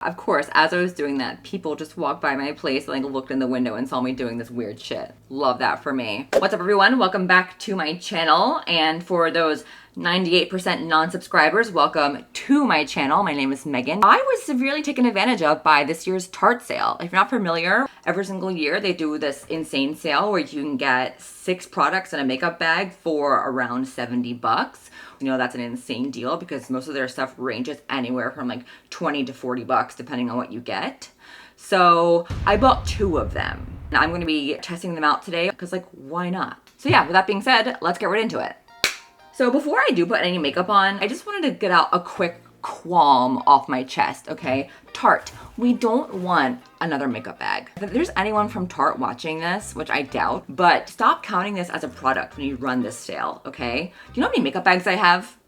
Of course, as I was doing that, people just walked by my place and like looked in the window and saw me doing this weird shit. Love that for me. What's up everyone? Welcome back to my channel. And for those 98% non-subscribers, welcome to my channel. My name is Megan. I was severely taken advantage of by this year's Tarte sale. If you're not familiar, every single year they do this insane sale where you can get 6 products in a makeup bag for around 70 bucks. You know, that's an insane deal because most of their stuff ranges anywhere from like 20 to 40 bucks depending on what you get. So I bought 2 of them. Now I'm going to be testing them out today because like, why not? So yeah, with that being said, let's get right into it. So before I do put any makeup on, I just wanted to get out a quick qualm off my chest, okay? Tarte, we don't want another makeup bag. If there's anyone from Tarte watching this, which I doubt, but stop counting this as a product when you run this sale, okay? Do you know how many makeup bags I have?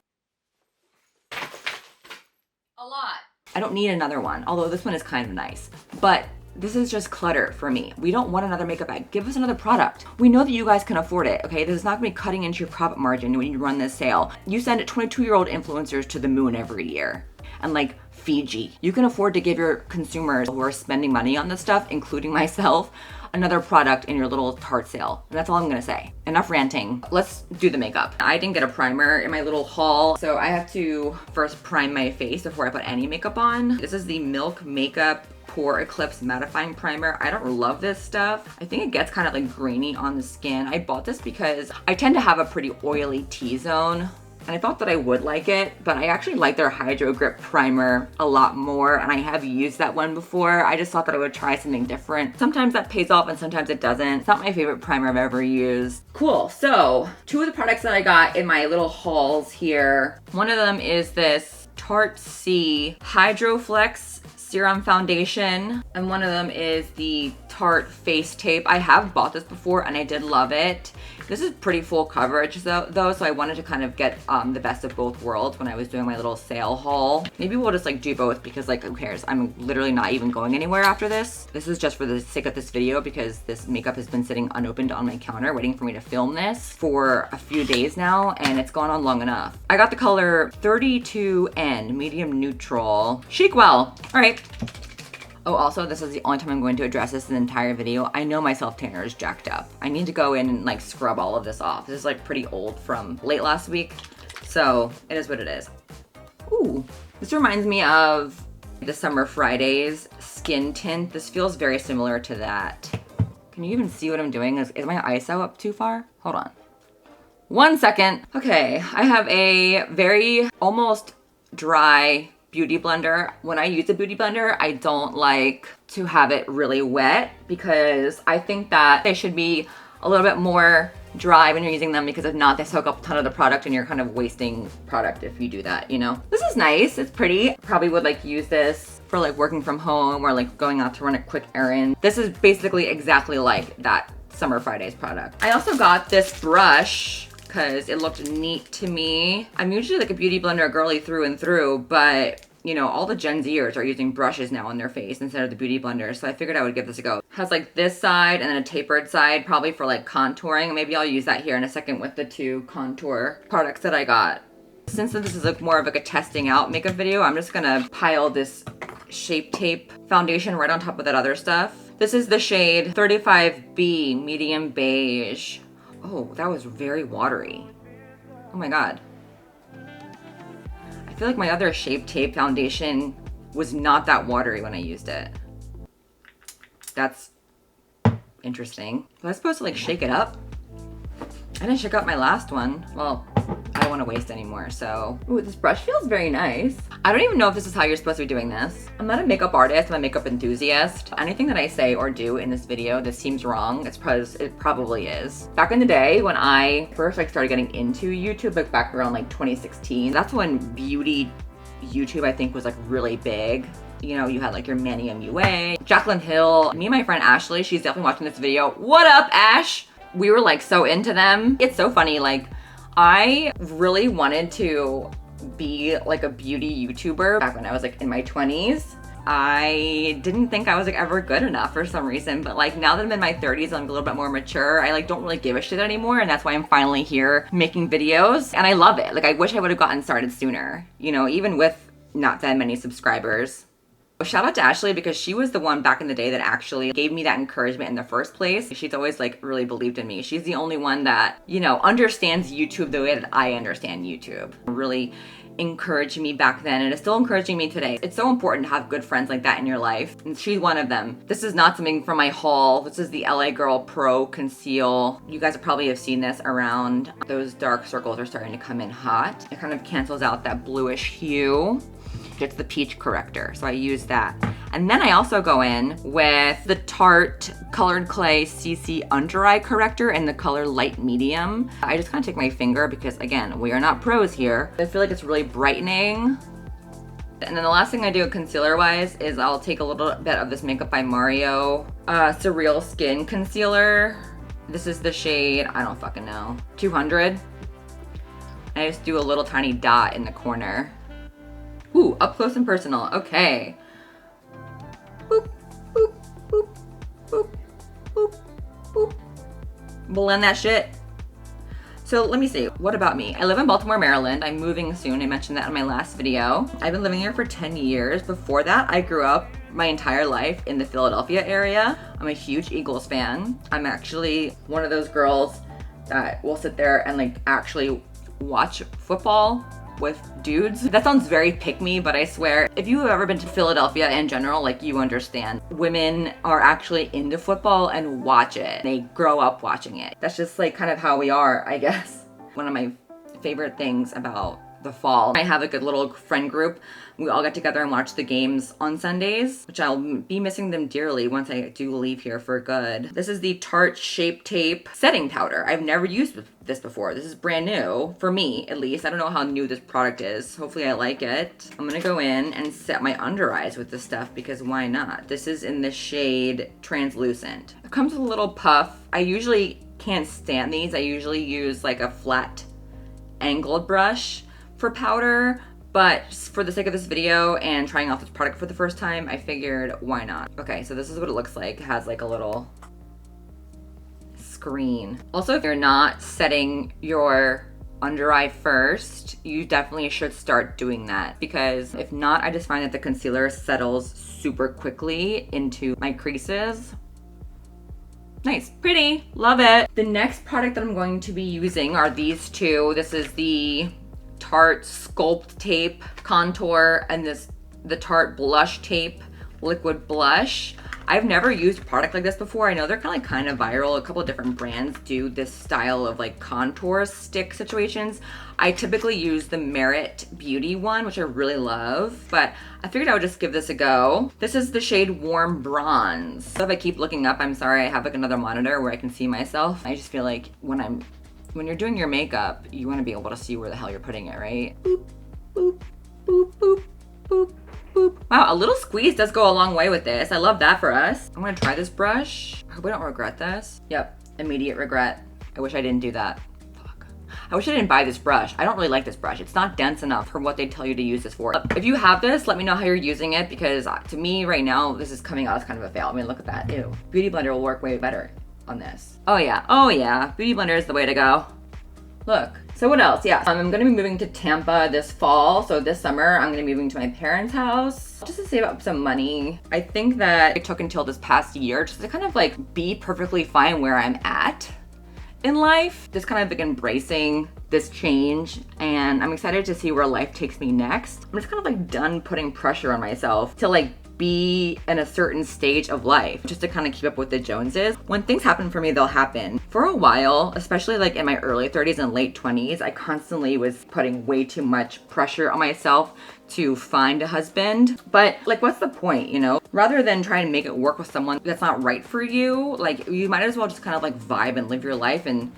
A lot. I don't need another one, although this one is kind of nice, but this is just clutter for me. We don't want another makeup bag. Give us another product. We know that you guys can afford it, okay? This is not gonna be cutting into your profit margin when you run this sale. You send 22-year-old influencers to the moon every year. And like Fiji. You can afford to give your consumers who are spending money on this stuff, including myself, another product in your little Tarte sale. And that's all I'm gonna say. Enough ranting. Let's do the makeup. I didn't get a primer in my little haul, so I have to first prime my face before I put any makeup on. This is the Milk Makeup Pore Eclipse Mattifying Primer. I don't love this stuff. I think it gets kind of like grainy on the skin. I bought this because I tend to have a pretty oily T-zone. And I thought that I would like it, but I actually like their Hydro Grip Primer a lot more, and I have used that one before. I just thought that I would try something different. Sometimes that pays off and sometimes it doesn't. It's not my favorite primer I've ever used. Cool, so 2 of the products that I got in my little hauls here. One of them is this Tarte Hydroflex Serum Foundation, and one of them is the Tarte Face Tape. I have bought this before and I did love it. This is pretty full coverage though, so I wanted to kind of get the best of both worlds when I was doing my little sale haul. Maybe we'll just like do both because like who cares? I'm literally not even going anywhere after this. This is just for the sake of this video because this makeup has been sitting unopened on my counter waiting for me to film this for a few days now and it's gone on long enough. I got the color 32N, medium neutral. Chic well. All right. Oh, also, this is the only time I'm going to address this in the entire video. I know my self-tanner is jacked up. I need to go in and like scrub all of this off. This is like pretty old from late last week. So it is what it is. Ooh, this reminds me of the Summer Fridays skin tint. This feels very similar to that. Can you even see what I'm doing? Is my ISO up too far? Hold on. 1 second. Okay, I have a very almost dry beauty blender. When I use a beauty blender, I don't like to have it really wet because I think that they should be a little bit more dry when you're using them because if not, they soak up a ton of the product and you're kind of wasting product if you do that, you know? This is nice, it's pretty. Probably would like use this for like working from home or like going out to run a quick errand. This is basically exactly like that Summer Fridays product. I also got this brush because it looked neat to me. I'm usually like a beauty blender girly through and through, but you know, all the Gen Zers are using brushes now on their face instead of the beauty blender, so I figured I would give this a go. It has like this side and then a tapered side, probably for like contouring. Maybe I'll use that here in a second with the 2 contour products that I got. Since this is like more of like a testing out makeup video, I'm just gonna pile this Shape Tape foundation right on top of that other stuff. This is the shade 35B Medium Beige. Oh, that was very watery. Oh my God. I feel like my other Shape Tape foundation was not that watery when I used it. That's interesting. Was I supposed to like shake it up? I didn't shake up my last one. Well, I don't want to waste anymore, so. Ooh, this brush feels very nice. I don't even know if this is how you're supposed to be doing this. I'm not a makeup artist, I'm a makeup enthusiast. Anything that I say or do in this video that seems wrong, it's because it probably is. Back in the day when I first like started getting into YouTube, like back around like 2016, that's when beauty YouTube I think was like really big. You know, you had like your Manny MUA, Jaclyn Hill, me and my friend Ashley, she's definitely watching this video. What up, Ash? We were like so into them. It's so funny, like I really wanted to be like a beauty YouTuber back when I was like in my 20s. I didn't think I was like ever good enough for some reason, but like now that I'm in my 30s and I'm a little bit more mature, I like don't really give a shit anymore, and that's why I'm finally here making videos and I love it. Like I wish I would have gotten started sooner, you know, even with not that many subscribers. Shout out to Ashley because she was the one back in the day that actually gave me that encouragement in the first place. She's always like really believed in me. She's the only one that, you know, understands YouTube the way that I understand YouTube. Really encouraged me back then and is still encouraging me today. It's so important to have good friends like that in your life, and she's one of them. This is not something from my haul. This is the LA Girl Pro Conceal. You guys probably have seen this around. Those dark circles are starting to come in hot. It kind of cancels out that bluish hue. It's the peach corrector, so I use that. And then I also go in with the Tarte Colored Clay CC Under Eye Corrector in the color Light Medium. I just kind of take my finger because, again, we are not pros here. I feel like it's really brightening. And then the last thing I do concealer-wise is I'll take a little bit of this Makeup by Mario Surreal Skin Concealer. This is the shade, I don't fucking know, 200. I just do a little tiny dot in the corner. Ooh, up close and personal. Okay. Boop, boop, boop, boop, boop, boop. Blend that shit. So let me see, what about me? I live in Baltimore, Maryland. I'm moving soon. I mentioned that in my last video. I've been living here for 10 years. Before that, I grew up my entire life in the Philadelphia area. I'm a huge Eagles fan. I'm actually one of those girls that will sit there and like actually watch football with dudes. That sounds very pick-me, but I swear, if you have ever been to Philadelphia in general, like you understand, women are actually into football and watch it. They grow up watching it. That's just like kind of how we are, I guess. One of my favorite things about the fall, I have a good little friend group. We all get together and watch the games on Sundays, which I'll be missing them dearly once I do leave here for good. This is the Tarte Shape Tape Setting Powder. I've never used this before. This is brand new, for me at least. I don't know how new this product is. Hopefully I like it. I'm gonna go in and set my under eyes with this stuff because why not? This is in the shade Translucent. It comes with a little puff. I usually can't stand these. I usually use like a flat angled brush for powder, but for the sake of this video and trying out this product for the first time, I figured why not? Okay, so this is what it looks like. It has like a little screen. Also, if you're not setting your under eye first, you definitely should start doing that because if not, I just find that the concealer settles super quickly into my creases. Nice, pretty, love it. The next product that I'm going to be using are these two. This is the Tarte Sculpt Tape Contour and the Tarte Blush Tape Liquid Blush. I've never used a product like this before. I know they're kind of viral. A couple of different brands do this style of like contour stick situations. I typically use the Merit Beauty one, which I really love, but I figured I would just give this a go. This is the shade Warm Bronze. So if I keep looking up, I'm sorry, I have like another monitor where I can see myself. I just feel like when you're doing your makeup, you want to be able to see where the hell you're putting it, right? Boop, boop, boop, boop, boop, boop. Wow, a little squeeze does go a long way with this. I love that for us. I'm gonna try this brush. I hope I don't regret this. Yep, immediate regret. I wish I didn't do that. Fuck. I wish I didn't buy this brush. I don't really like this brush. It's not dense enough for what they tell you to use this for. If you have this, let me know how you're using it because to me right now, this is coming out as kind of a fail. I mean, look at that, ew. Beauty Blender will work way better on this. Oh yeah, Beauty Blender is the way to go. Look, so what else? Yeah, I'm gonna be moving to Tampa this fall. So this summer, I'm gonna be moving to my parents' house just to save up some money. I think that it took until this past year just to kind of like be perfectly fine where I'm at in life. Just kind of like embracing this change and I'm excited to see where life takes me next. I'm just kind of like done putting pressure on myself to like be in a certain stage of life just to kind of keep up with the Joneses. When things happen for me, they'll happen. For a while, especially like in my early 30s and late 20s, I constantly was putting way too much pressure on myself to find a husband. But like, what's the point, you know? Rather than try and make it work with someone that's not right for you, like you might as well just kind of like vibe and live your life. And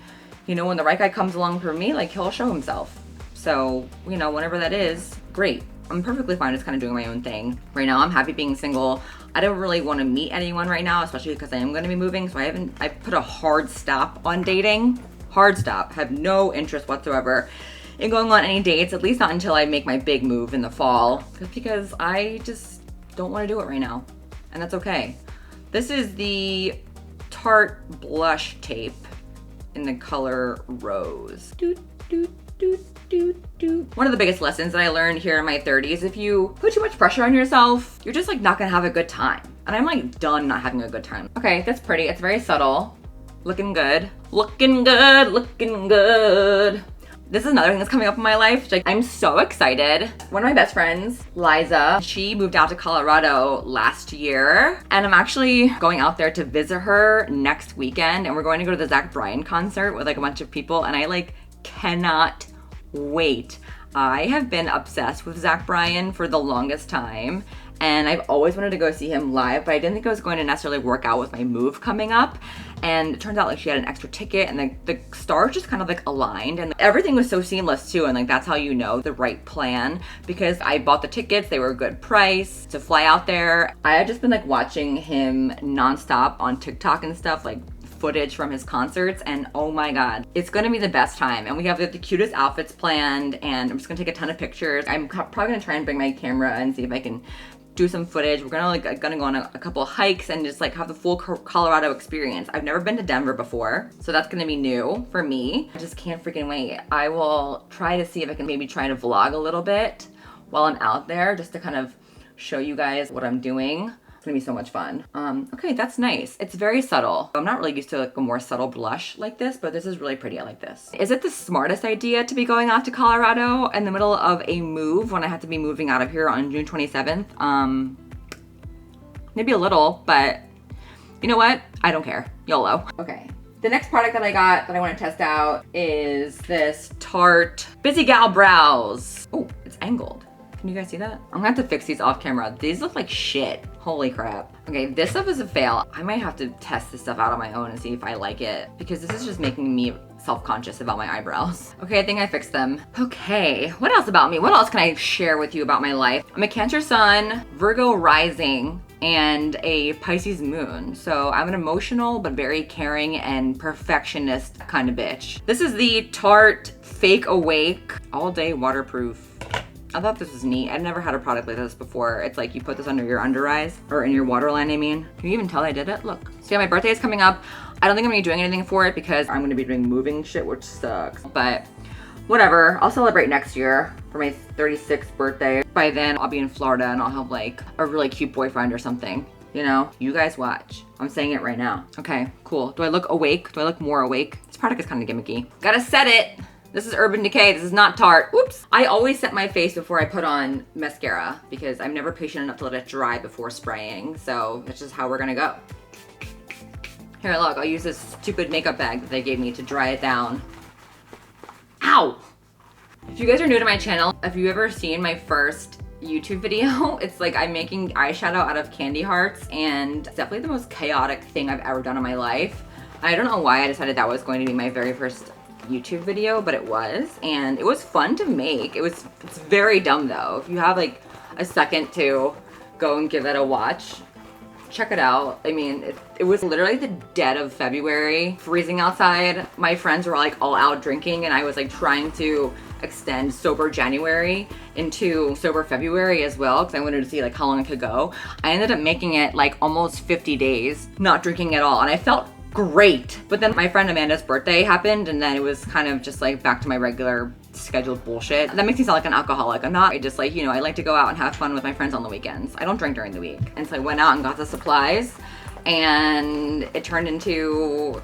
you know, when the right guy comes along for me, like he'll show himself. So, you know, whenever that is, great. I'm perfectly fine just kind of doing my own thing. Right now, I'm happy being single. I don't really want to meet anyone right now, especially because I am going to be moving. So I put a hard stop on dating. Hard stop. Have no interest whatsoever in going on any dates, at least not until I make my big move in the fall. Just because I just don't want to do it right now. And that's okay. This is the Tarte Blush Tape in the color Rose. Doot, doot, doot. One of the biggest lessons that I learned here in my 30s, if you put too much pressure on yourself, you're just like not gonna have a good time. And I'm like done not having a good time. Okay, that's pretty. It's very subtle. Looking good. Looking good, looking good. This is another thing that's coming up in my life. Like, I'm so excited. One of my best friends, Liza, she moved out to Colorado last year. And I'm actually going out there to visit her next weekend. And we're going to go to the Zach Bryan concert with like a bunch of people. And I like cannot wait. I have been obsessed with Zach Bryan for the longest time. And I've always wanted to go see him live, but I didn't think it was going to necessarily work out with my move coming up. And it turns out like she had an extra ticket and the stars just kind of like aligned and everything was so seamless too. And like, that's how you know the right plan, because I bought the tickets, they were a good price to fly out there. I had just been like watching him nonstop on TikTok and stuff, like footage from his concerts, and oh my god, it's gonna be the best time. And we have the cutest outfits planned, and I'm just gonna take a ton of pictures. I'm probably gonna try and bring my camera and see if I can do some footage. We're gonna go on a couple of hikes and just like have the full Colorado experience. I've never been to Denver before, so that's gonna be new for me. I just can't freaking wait. I will try to see if I can maybe try to vlog a little bit while I'm out there, just to kind of show you guys what I'm doing. It's gonna be so much fun. Okay, that's nice. It's very subtle. I'm not really used to like a more subtle blush like this, but this is really pretty. I like this. Is it the smartest idea to be going out to Colorado in the middle of a move when I have to be moving out of here on June 27th? Maybe a little, but you know what? I don't care. YOLO. Okay. The next product that I got that I want to test out is this Tarte Busy Gal Brows. Oh, it's angled. Can you guys see that? I'm gonna have to fix these off camera. These look like shit. Holy crap. Okay, this stuff is a fail. I might have to test this stuff out on my own and see if I like it, because this is just making me self-conscious about my eyebrows. Okay, I think I fixed them. Okay, what else about me? What else can I share with you about my life? I'm a Cancer Sun, Virgo rising, and a Pisces moon. So I'm an emotional but very caring and perfectionist kind of bitch. This is the Tarte Fake Awake All Day Waterproof. I thought this was neat. I've never had a product like this before. It's like you put this under your under eyes, or in your waterline, I mean. Can you even tell I did it? Look. So yeah, my birthday is coming up. I don't think I'm gonna be doing anything for it because I'm gonna be doing moving shit, which sucks. But whatever, I'll celebrate next year for my 36th birthday. By then, I'll be in Florida and I'll have like a really cute boyfriend or something. You know, you guys watch. I'm saying it right now. Okay, cool. Do I look awake? Do I look more awake? This product is kind of gimmicky. Gotta set it. This is Urban Decay, this is not Tarte. Oops. I always set my face before I put on mascara because I'm never patient enough to let it dry before spraying. So that's just how we're gonna go. Here, look, I'll use this stupid makeup bag that they gave me to dry it down. Ow! If you guys are new to my channel, if you've ever seen my first YouTube video, it's like I'm making eyeshadow out of candy hearts, and it's definitely the most chaotic thing I've ever done in my life. I don't know why I decided that was going to be my very first YouTube video, but it was, and it was fun to make. It's very dumb though. If you have like a second to go and give it a watch, check it out. I mean, it was literally the dead of February, freezing outside. My friends were like all out drinking, and I was like trying to extend sober January into sober February as well, because I wanted to see like how long it could go. I ended up making it like almost 50 days not drinking at all, and I felt great. But then my friend Amanda's birthday happened, and then it was kind of just like back to my regular scheduled bullshit. That makes me sound like an alcoholic. I'm not. I just like, you know, I like to go out and have fun with my friends on the weekends. I don't drink during the week. And so I went out and got the supplies, and it turned into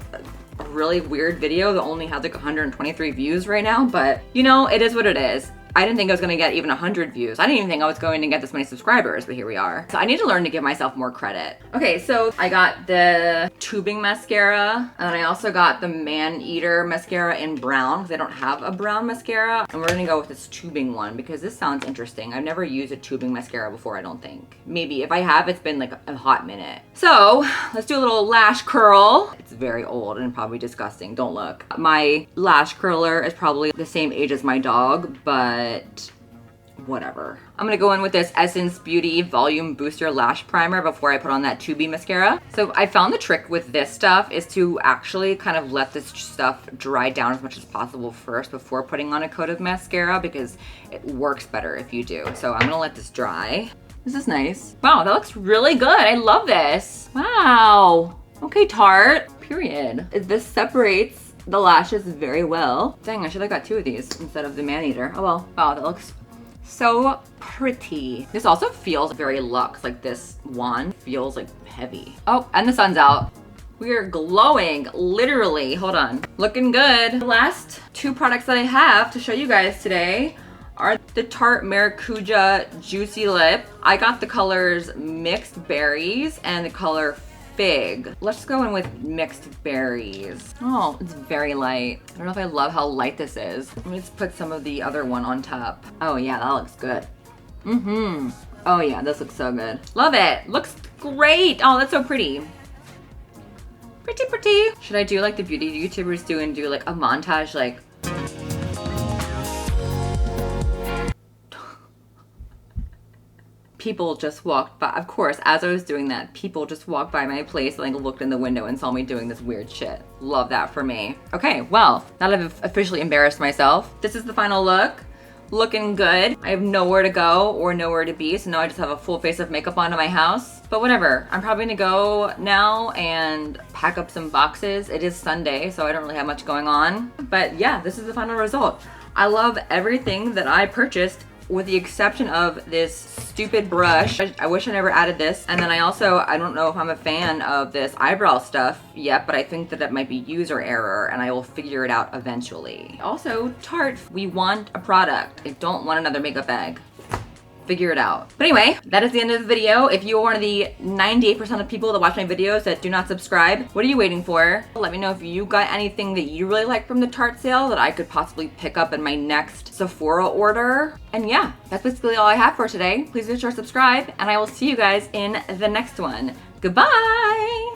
a really weird video that only has like 123 views right now, but you know, it is what it is. I didn't think I was gonna get even 100 views. I didn't even think I was going to get this many subscribers, but here we are. So I need to learn to give myself more credit. Okay, so I got the tubing mascara, and I also got the Man Eater mascara in brown, because I don't have a brown mascara. And we're gonna go with this tubing one, because this sounds interesting. I've never used a tubing mascara before, I don't think. Maybe, if I have, it's been like a hot minute. So, let's do a little lash curl. It's very old and probably disgusting, don't look. My lash curler is probably the same age as my dog, but whatever. I'm gonna go in with this Essence Beauty Volume Booster Lash Primer before I put on that tubey mascara. So I found the trick with this stuff is to actually kind of let this stuff dry down as much as possible first before putting on a coat of mascara, because it works better if you do. So I'm gonna let this dry. This is nice. Wow, that looks really good. I love this. Wow. Okay, Tarte. Period. This separates the lashes very well. Dang, I should have got 2 of these instead of the man-eater. Oh well. Wow, that looks so pretty. This also feels very luxe. Like this wand feels like heavy. Oh, and the sun's out. We are glowing, literally. Hold on. Looking good. The last 2 products that I have to show you guys today are the Tarte Maracuja Juicy Lip. I got the colors Mixed Berries and the color Fig. Let's go in with Mixed Berries. Oh, it's very light. I don't know if I love how light this is. Let me just put some of the other one on top. Oh yeah, that looks good. Oh yeah, this looks so good. Love it. Looks great. Oh, that's so pretty. Pretty, pretty. Should I do like the beauty YouTubers do and do like a montage like people just walked by. Of course, as I was doing that, people just walked by my place and like looked in the window and saw me doing this weird shit. Love that for me. Okay, well, now that I've officially embarrassed myself, this is the final look. Looking good. I have nowhere to go or nowhere to be, so now I just have a full face of makeup on in my house. But whatever, I'm probably gonna go now and pack up some boxes. It is Sunday, so I don't really have much going on. But yeah, this is the final result. I love everything that I purchased with the exception of this stupid brush. I wish I never added this. And then I don't know if I'm a fan of this eyebrow stuff yet, but I think that it might be user error and I will figure it out eventually. Also, Tarte, we want a product. I don't want another makeup bag. Figure it out. But anyway, that is the end of the video. If you are one of the 98% of people that watch my videos that do not subscribe, what are you waiting for? Let me know if you got anything that you really like from the Tarte sale that I could possibly pick up in my next Sephora order. And yeah, that's basically all I have for today. Please be sure to subscribe and I will see you guys in the next one. Goodbye!